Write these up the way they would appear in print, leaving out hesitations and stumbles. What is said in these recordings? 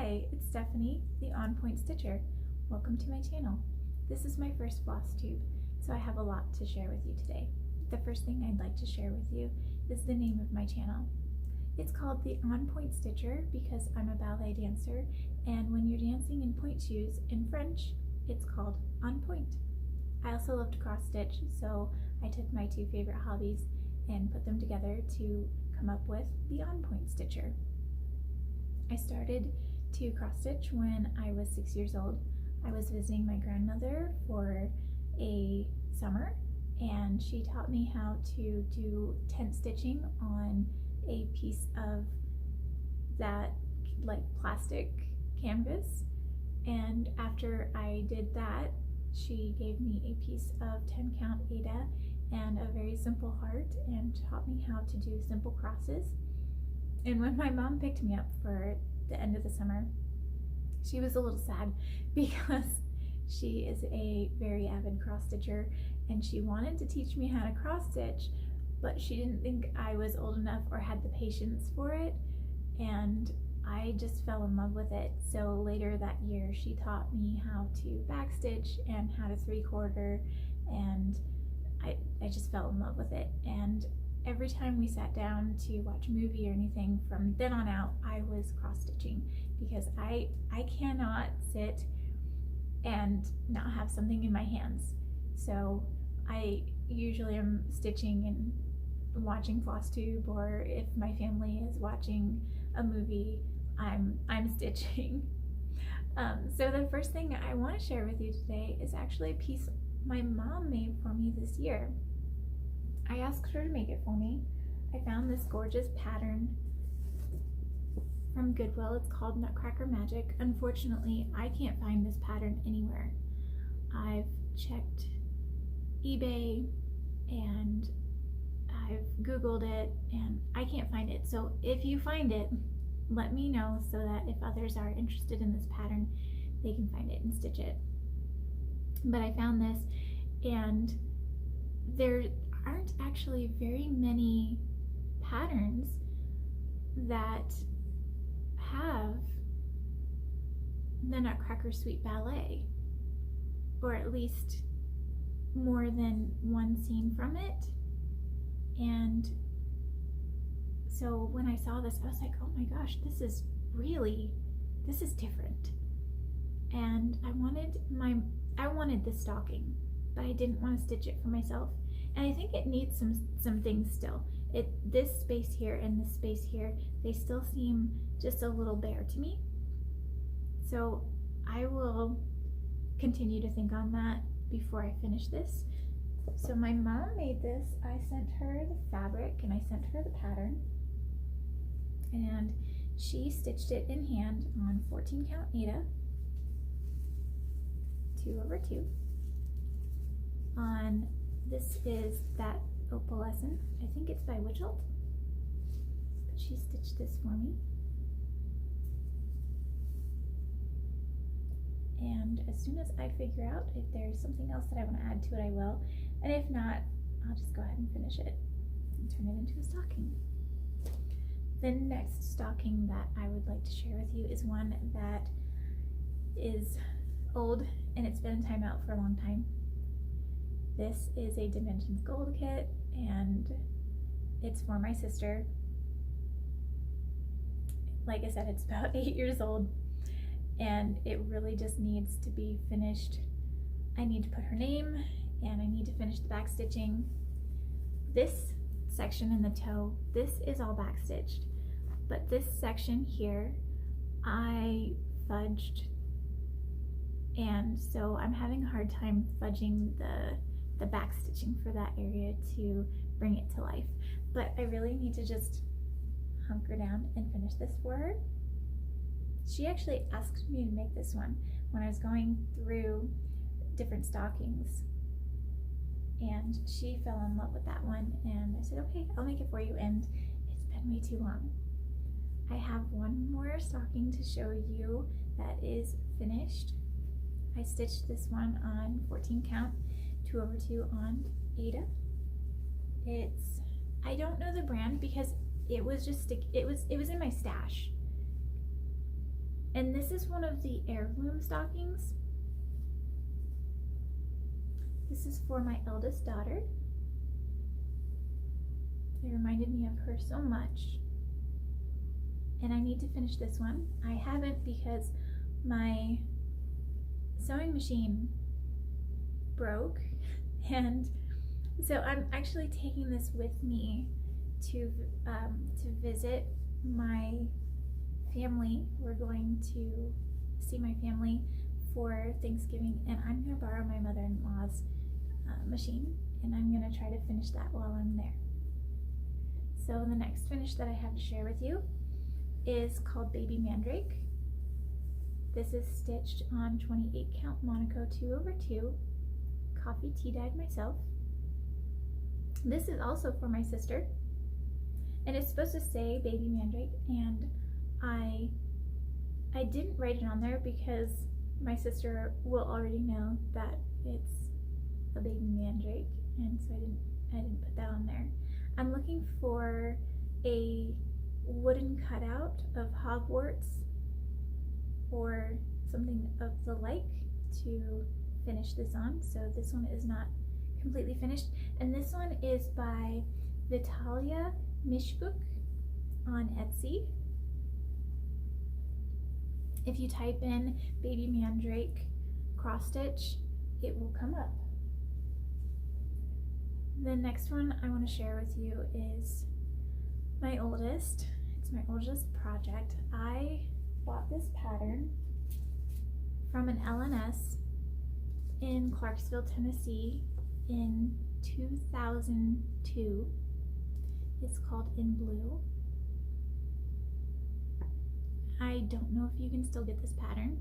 Hi, it's Stephanie, the On Point Stitcher. Welcome to my channel. This is my first Flosstube, so I have a lot to share with you today. The first thing I'd like to share with you is the name of my channel. It's called the On Point Stitcher because I'm a ballet dancer, and when you're dancing in pointe shoes in French, it's called on point. I also love to cross stitch, so I took my two favorite hobbies and put them together to come up with the On Point Stitcher. I started to cross stitch when I was 6 years old. I was visiting my grandmother for a summer, and she taught me how to do tent stitching on a piece of that like plastic canvas. And after I did that, she gave me a piece of 10 count Aida and a very simple heart and taught me how to do simple crosses. And when my mom picked me up for the end of the summer, she was a little sad because she is a very avid cross stitcher and she wanted to teach me how to cross stitch, but she didn't think I was old enough or had the patience for it, and I just fell in love with it. So later that year she taught me how to backstitch and how to 3/4, and I just fell in love with it. And every time we sat down to watch a movie or anything, from then on out, I was cross-stitching because I cannot sit and not have something in my hands. So I usually am stitching and watching Flosstube, or if my family is watching a movie, I'm stitching. So the first thing I want to share with you today is actually a piece my mom made for me this year. I asked her to make it for me. I found this gorgeous pattern from Goodwill. It's called Nutcracker Magic. Unfortunately, I can't find this pattern anywhere. I've checked eBay and I've Googled it and I can't find it. So if you find it, let me know so that if others are interested in this pattern, they can find it and stitch it. But I found this, and there aren't actually very many patterns that have the Nutcracker Suite Ballet, or at least more than one scene from it. And so when I saw this, I was like, oh my gosh, this is different. And I wanted this stocking, but I didn't want to stitch it for myself. And I think it needs some things still. This space here and this space here, they still seem just a little bare to me. So I will continue to think on that before I finish this. So my mom made this. I sent her the fabric and I sent her the pattern, and she stitched it in hand on 14 count Aida, 2/2. On this is that opalescent. I think it's by Witchelt, but she stitched this for me. And as soon as I figure out if there's something else that I want to add to it, I will. And if not, I'll just go ahead and finish it and turn it into a stocking. The next stocking that I would like to share with you is one that is old and it's been in timeout for a long time. This is a Dimensions Gold kit, and it's for my sister. Like I said, it's about 8 years old, and it really just needs to be finished. I need to put her name, and I need to finish the back stitching. This section in the toe, this is all back stitched, but this section here, I fudged, and so I'm having a hard time fudging the back stitching for that area to bring it to life. But I really need to just hunker down and finish this for her. She actually asked me to make this one when I was going through different stockings, and she fell in love with that one, and I said, okay, I'll make it for you, and it's been way too long. I have one more stocking to show you that is finished. I stitched this one on 14 count, 2/2 on Aida. I don't know the brand because it was just it was in my stash. And this is one of the heirloom stockings. This is for my eldest daughter. It reminded me of her so much. And I need to finish this one. I haven't because my sewing machine broke, and so I'm actually taking this with me to visit my family. We're going to see my family for Thanksgiving, and I'm going to borrow my mother-in-law's machine, and I'm going to try to finish that while I'm there. So the next finish that I have to share with you is called Baby Mandrake. This is stitched on 28 count Monaco 2/2, coffee tea dyed myself. This is also for my sister, and it's supposed to say Baby Mandrake, and I didn't write it on there because my sister will already know that it's a baby mandrake, and so I didn't put that on there. I'm looking for a wooden cutout of Hogwarts or something of the like to finish this on. So this one is not completely finished, and this one is by Vitalia Mishbuk on Etsy. If you type in Baby Mandrake cross stitch, it will come up. The next one I want to share with you is my oldest. It's my oldest project. I bought this pattern from an LNS in Clarksville, Tennessee in 2002. It's called In Blue. I don't know if you can still get this pattern.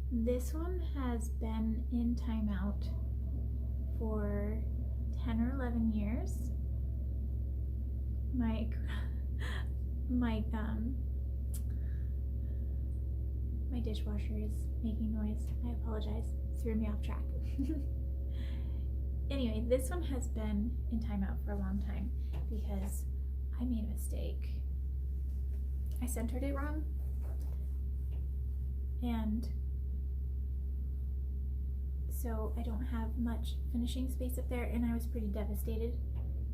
This one has been in timeout for 10 or 11 years. My dishwasher is making noise. I apologize. It threw me off track. Anyway, this one has been in timeout for a long time because I made a mistake. I centered it wrong, and so I don't have much finishing space up there, and I was pretty devastated,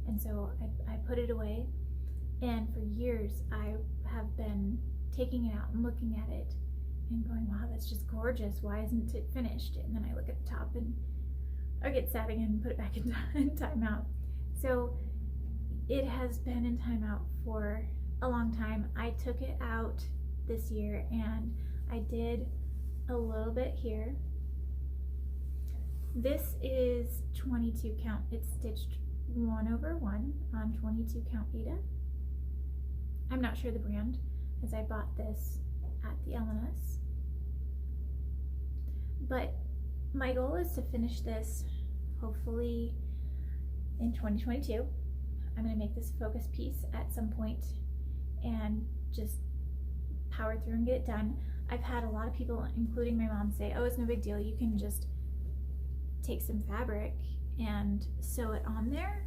and so I put it away, and for years I have been taking it out and looking at it and going, wow, that's just gorgeous, why isn't it finished? And then I look at the top and I get sad again and put it back in timeout. So it has been in timeout for a long time. I took it out this year and I did a little bit here. This is 22 count. It's stitched 1/1 on 22 count Aida. I'm not sure the brand, as I bought this at the LNS. But my goal is to finish this hopefully in 2022. I'm going to make this a focus piece at some point and just power through and get it done. I've had a lot of people, including my mom, say, oh, it's no big deal, you can just take some fabric and sew it on there,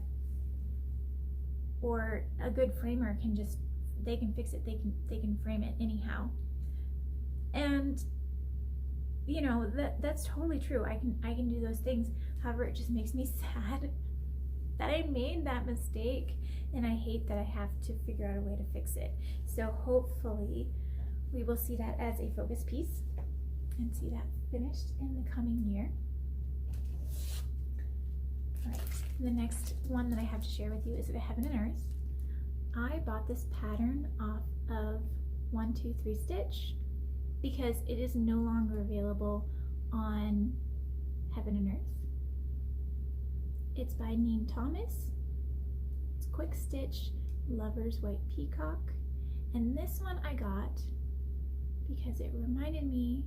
or a good framer can just, they can fix it, they can frame it anyhow. And you know, that's totally true. I can do those things. However, it just makes me sad that I made that mistake, and I hate that I have to figure out a way to fix it. So hopefully we will see that as a focus piece and see that finished in the coming year. All right, the next one that I have to share with you is the Heaven and Earth. I bought this pattern off of 1-2-3 Stitch because it is no longer available on Heaven and Earth. It's by Neem Thomas. It's Quick Stitch Lover's White Peacock. And this one I got because it reminded me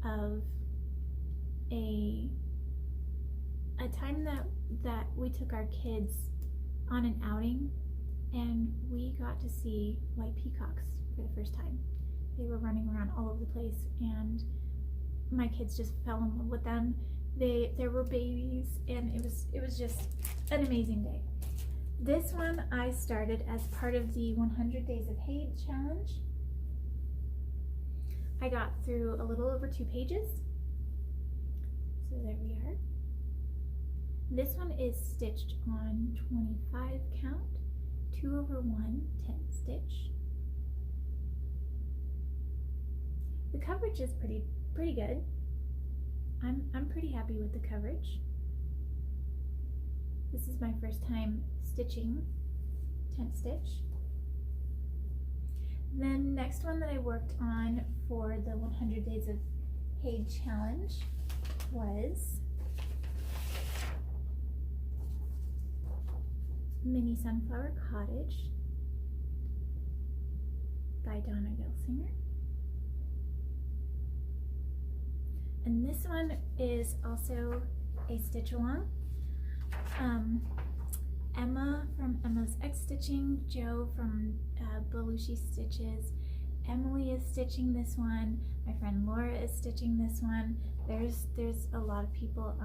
of a time that we took our kids on an outing, and we got to see white peacocks for the first time. They were running around all over the place, and my kids just fell in love with them. There were babies, and it was just an amazing day. This one I started as part of the 100 Days of Hay challenge, I got through a little over 2 pages. So there we are. This one is stitched on 25 count, 2/1 10 stitch. The coverage is pretty good. I'm pretty happy with the coverage. This is my first time stitching 10 stitch. Then next one that I worked on for the 100 Days of Hay challenge was Mini Sunflower Cottage by Donna Gilsinger. And this one is also a stitch along. Emma from Emma's X Stitching, Joe from Belushi Stitches, Emily is stitching this one, my friend Laura is stitching this one. There's a lot of people.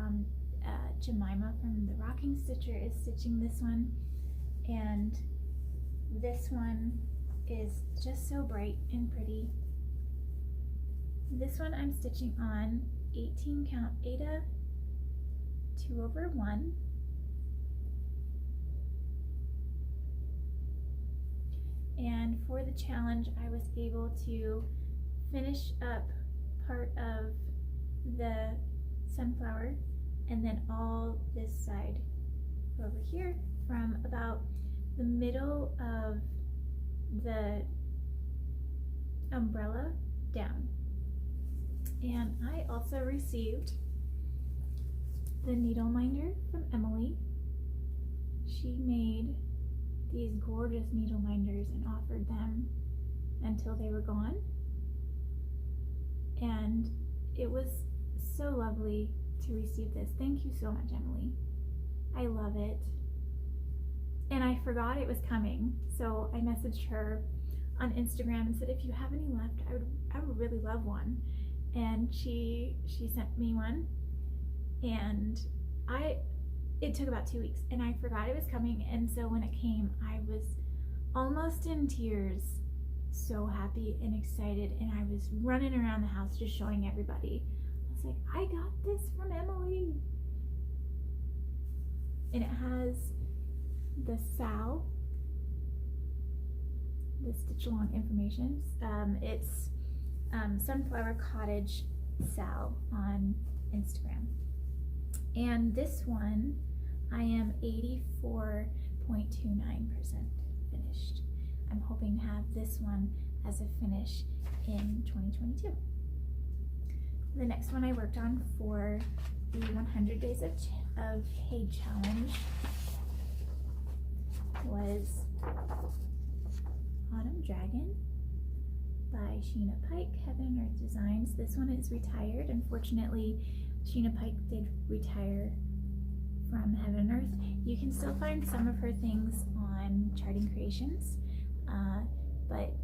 Jemima from the Rocking Stitcher is stitching this one, and this one is just so bright and pretty. This one I'm stitching on 18 count Aida 2/1. And for the challenge, I was able to finish up part of the sunflower and then all this side over here from about the middle of the umbrella down. And I also received the needle minder from Emily. She made these gorgeous needle minders and offered them until they were gone. And it was so lovely to receive this. Thank you so much, Emily. I love it. And I forgot it was coming, so I messaged her on Instagram and said, if you have any left, I would really love one. And she sent me one, and it took about 2 weeks, and I forgot it was coming, and so when it came, I was almost in tears, so happy and excited, and I was running around the house just showing everybody. I was like, I got this from Emily. And it has the SAL, the stitch along information. It's Sunflower Cottage SAL on Instagram. And this one, I am 84.29% finished. I'm hoping to have this one as a finish in 2022. The next one I worked on for the 100 Days of Hay challenge was Autumn Dragon by Sheena Pike, Heaven and Earth Designs. This one is retired. Unfortunately, Sheena Pike did retire from Heaven and Earth. You can still find some of her things on Charting Creations, but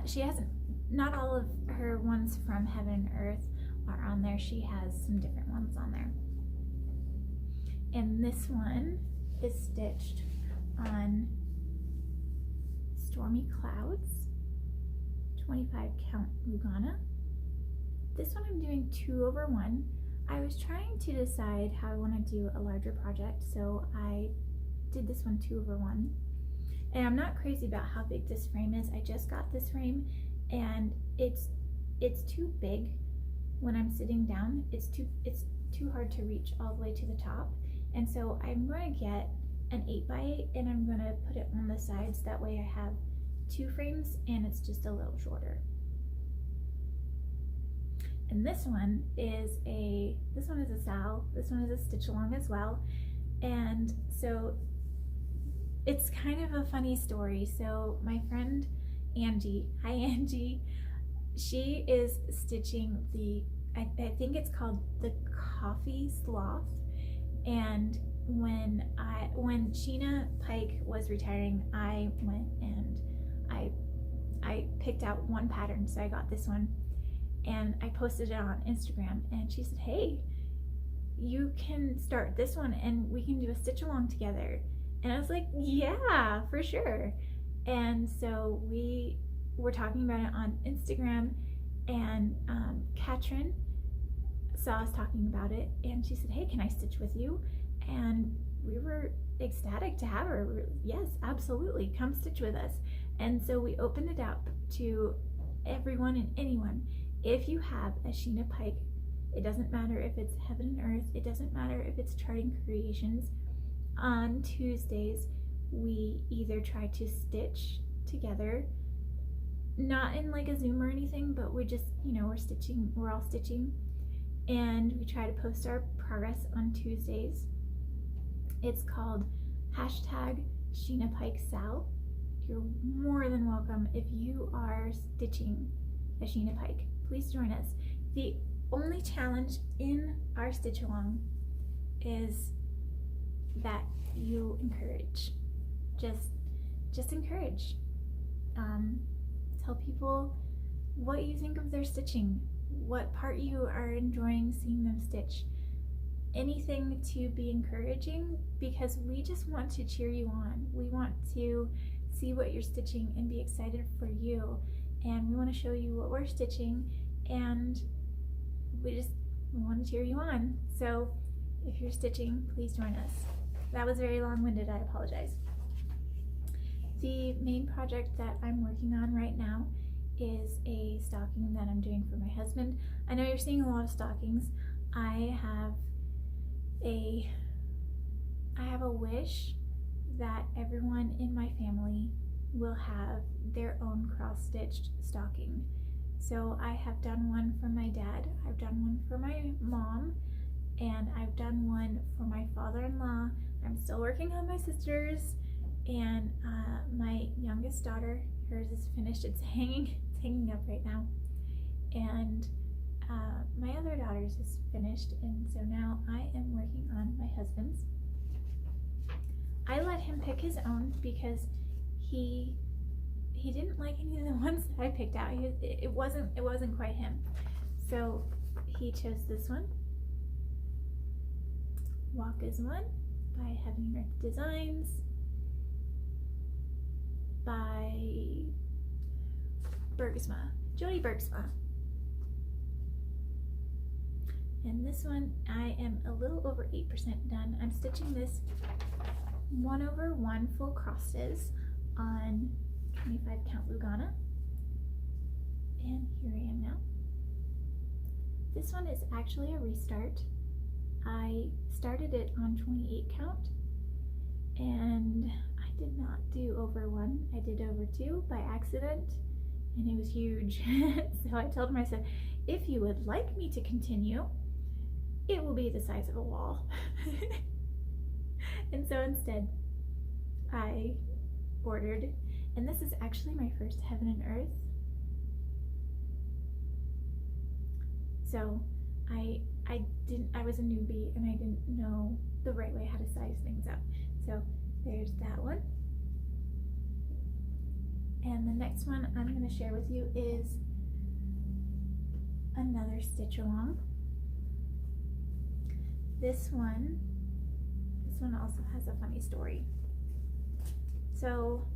she hasn't, not all of her ones from Heaven and Earth are on there. She has some different ones on there. And this one is stitched on Stormy Clouds, 25 count Lugana. This one I'm doing 2/1. I was trying to decide how I want to do a larger project, so I did this one 2/1. And I'm not crazy about how big this frame is. I just got this frame, and it's too big when I'm sitting down. It's too hard to reach all the way to the top. And so I'm going to get an 8x8, and I'm going to put it on the sides. That way I have 2 frames, and it's just a little shorter. And this one is a SAL. This one is a stitch along as well. And so it's kind of a funny story. So my friend Angie, hi Angie, she is stitching the, I think it's called the Coffee Sloth. And when Sheena Pike was retiring, I went and I picked out one pattern, so I got this one. And I posted it on Instagram, and she said, hey, you can start this one and we can do a stitch along together. And I was like, yeah, for sure. And so we were talking about it on Instagram, And Katrin saw us talking about it, and she said, hey, can I stitch with you? And we were ecstatic to have her. Yes, absolutely, come stitch with us. And so we opened it up to everyone and anyone. If you have a Sheena Pike, it doesn't matter if it's Heaven and Earth, it doesn't matter if it's Charting Creations, on Tuesdays we either try to stitch together, not in like a Zoom or anything, but we just, you know, we're all stitching, and we try to post our progress on Tuesdays. It's called #SheenaPikeSal. You're more than welcome. If you are stitching a Sheena Pike, please join us. The only challenge in our stitch along is that you encourage. Just encourage. Tell people what you think of their stitching, what part you are enjoying seeing them stitch. Anything to be encouraging, because we just want to cheer you on. We want to see what you're stitching and be excited for you, and we want to show you what we're stitching, and we want to cheer you on. So if you're stitching, please join us. That was very long-winded, I apologize. The main project that I'm working on right now is a stocking that I'm doing for my husband. I know you're seeing a lot of stockings. I have a wish that everyone in my family will have their own cross-stitched stocking. So I have done one for my dad, I've done one for my mom, and I've done one for my father-in-law. I'm still working on my sister's, and my youngest daughter, hers is finished. It's hanging up right now, and my other daughter's is finished, and so now I am working on my husband's. I let him pick his own because he didn't like any of the ones that I picked out. It wasn't quite him, so he chose this one. Walk is One by Heaven and Earth Designs, by Jody Bergsma. And this one, I am a little over 8% done. I'm stitching this 1/1 full crosses on 25 count Lugana, and here I am now. This one is actually a restart. I started it on 28 count, and I did not do over 1. I did over 2 by accident, and it was huge. So I told myself, if you would like me to continue, it will be the size of a wall. And so instead, I ordered, and this is actually my first Heaven and Earth. So I was a newbie, and I didn't know the right way how to size things up. So there's that one. And the next one I'm going to share with you is another stitch along. This one also has a funny story. So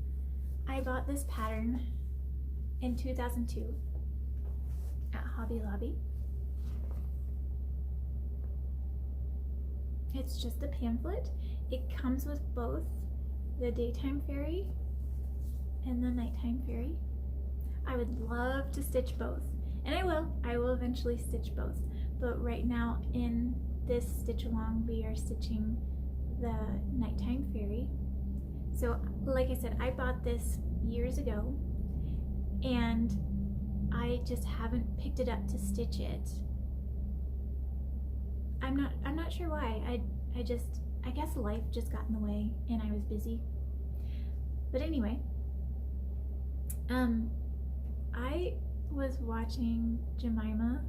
I bought this pattern in 2002 at Hobby Lobby. It's just a pamphlet. It comes with both the daytime fairy and the nighttime fairy. I would love to stitch both, and I will eventually stitch both, but right now in this stitch along we are stitching the nighttime fairy. So like I said, I bought this years ago, and I just haven't picked it up to stitch it. I'm not sure why. I guess life just got in the way and I was busy. But anyway, I was watching Jemima,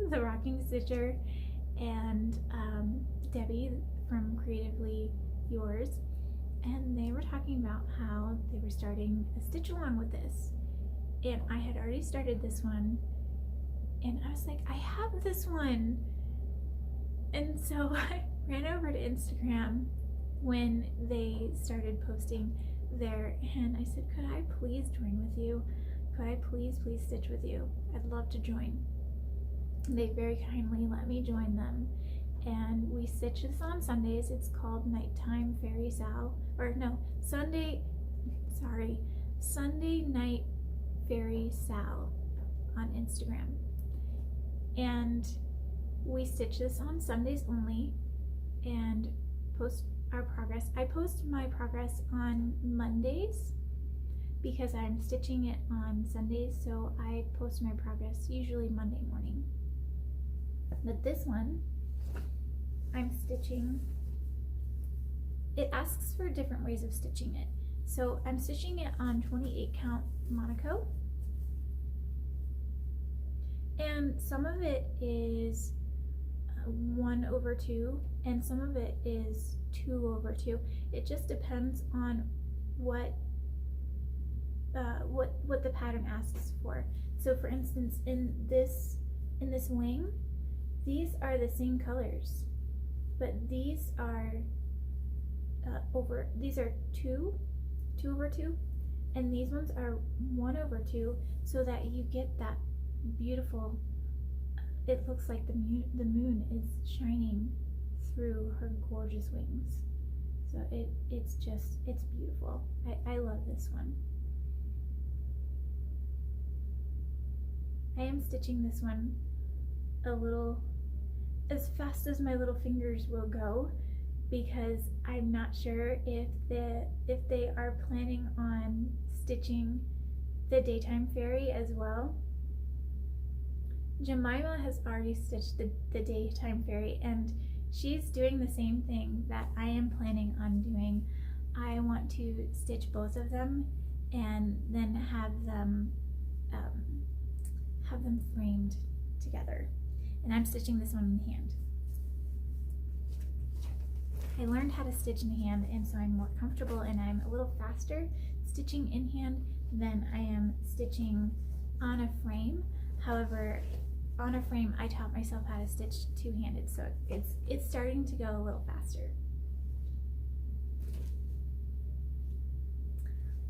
the Rocking Stitcher, and Debbie from Creatively Yours, and they were talking about how they were starting a stitch along with this, and I had already started this one, and I was like, I have this one. And so I ran over to Instagram when they started posting there, and I said, could I please join with you? could I please stitch with you? I'd love to join. They very kindly let me join them, and we stitch this on Sundays. It's called Nighttime Fairy Sal, or no, Sunday Night Fairy Sal on Instagram. And we stitch this on Sundays only and post our progress. I post my progress on Mondays because I'm stitching it on Sundays, so I post my progress usually Monday morning. But this one, I'm stitching, it asks for different ways of stitching it. So I'm stitching it on 28 count Monaco, and some of it is 1/2 and some of it is 2/2. It just depends on what the pattern asks for. So for instance, in this wing, these are the same colors, but these are these are 2/2, and these ones are 1/2, so that you get that beautiful, it looks like the moon is shining through her gorgeous wings. So it's beautiful. I love this one. I am stitching this one a little as fast as my little fingers will go, because I'm not sure if they are planning on stitching the daytime fairy as well. Jemima has already stitched the daytime fairy, and she's doing the same thing that I am planning on doing. I want to stitch both of them and then have them framed together. And I'm stitching this one in hand. I learned how to stitch in hand, and so I'm more comfortable, and I'm a little faster stitching in hand than I am stitching on a frame. However, on a frame, I taught myself how to stitch two-handed, so it's starting to go a little faster.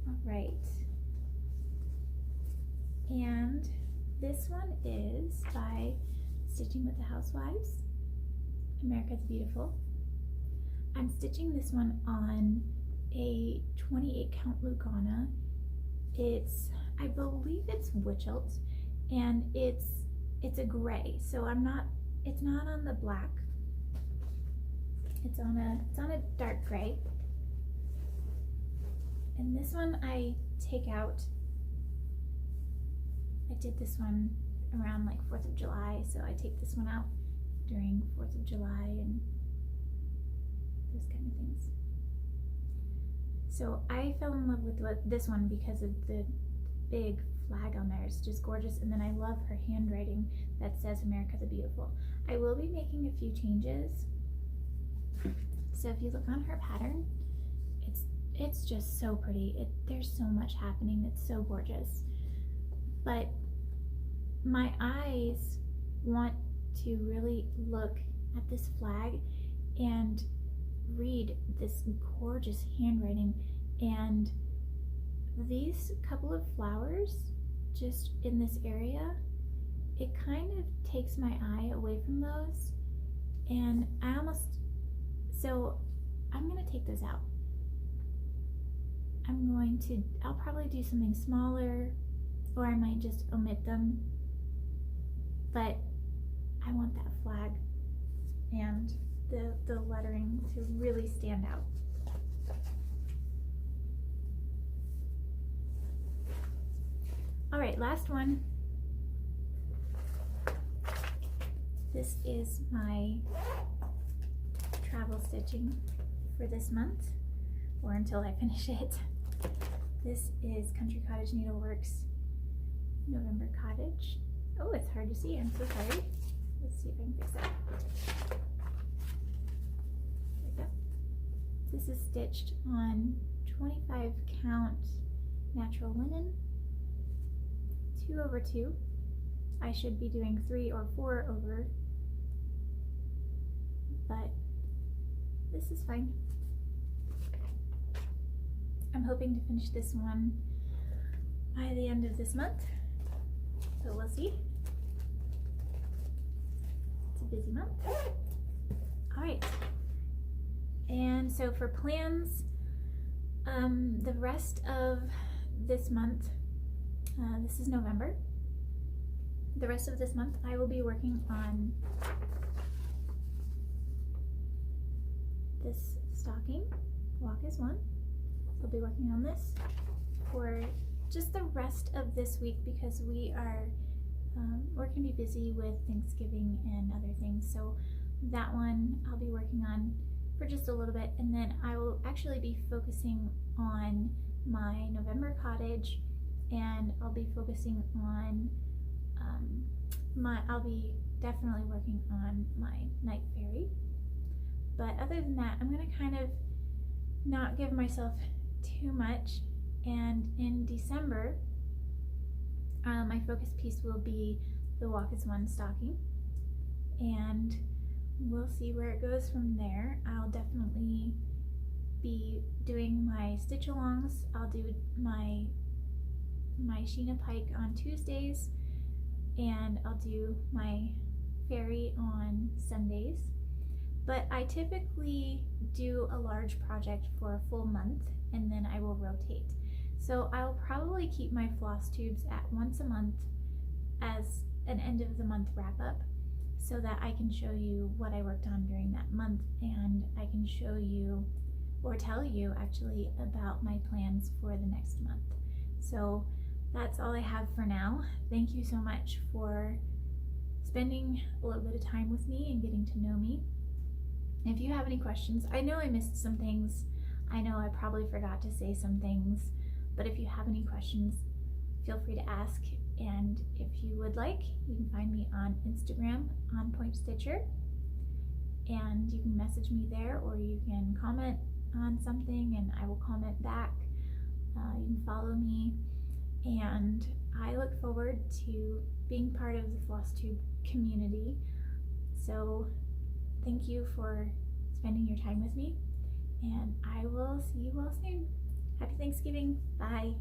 All right, and this one is by Stitching with the Housewives, America the Beautiful. I'm stitching this one on a 28 count Lugana. I believe it's Witchelt, and it's a gray, so it's not on the black. It's on a dark gray. And this one I take out. I did this one around like 4th of July, so I take this one out during 4th of July and those kind of things. So I fell in love with this one because of the big flag on there. It's just gorgeous, and then I love her handwriting that says America the Beautiful. I will be making a few changes. So if you look on her pattern, it's just so pretty. There's so much happening. It's so gorgeous. But my eyes want to really look at this flag and read this gorgeous handwriting, and these couple of flowers just in this area, it kind of takes my eye away from those, and so I'm gonna take those out. I'll probably do something smaller, or I might just omit them, but I want that flag and the lettering to really stand out. All right, last one. This is my travel stitching for this month, or until I finish it. This is Country Cottage Needleworks November Cottage. Oh, it's hard to see. I'm so sorry. Let's see if I can fix that. There we go. This is stitched on 25 count natural linen, 2/2. I should be doing 3 or 4 over, but this is fine. I'm hoping to finish this one by the end of this month, so we'll see. It's a busy month. All right, and so for plans, the rest of this month, this is November, the rest of this month I will be working on this stocking, Walk as One. I'll be working on this for just the rest of this week because we're going to be busy with Thanksgiving and other things. So that one I'll be working on for just a little bit, and then I will actually be focusing on my November cottage, and I'll be focusing on I'll be definitely working on my night fairy. But other than that, I'm going to kind of not give myself too much, and in December my focus piece will be the Walk as One stocking, and we'll see where it goes from there. I'll definitely be doing my stitch alongs. I'll do my Sheena Pike on Tuesdays, and I'll do my fairy on Sundays. But I typically do a large project for a full month, and then I will rotate. So I'll probably keep my floss tubes at once a month as an end of the month wrap up, so that I can show you what I worked on during that month, and I can show you, or tell you actually, about my plans for the next month. So that's all I have for now. Thank you so much for spending a little bit of time with me and getting to know me. If you have any questions, I know I missed some things. I know I probably forgot to say some things, but if you have any questions, feel free to ask. And if you would like, you can find me on Instagram, onpointstitcher, and you can message me there, or you can comment on something and I will comment back. You can follow me, and I look forward to being part of the Flosstube community. So thank you for spending your time with me, and I will see you all soon. Happy Thanksgiving. Bye.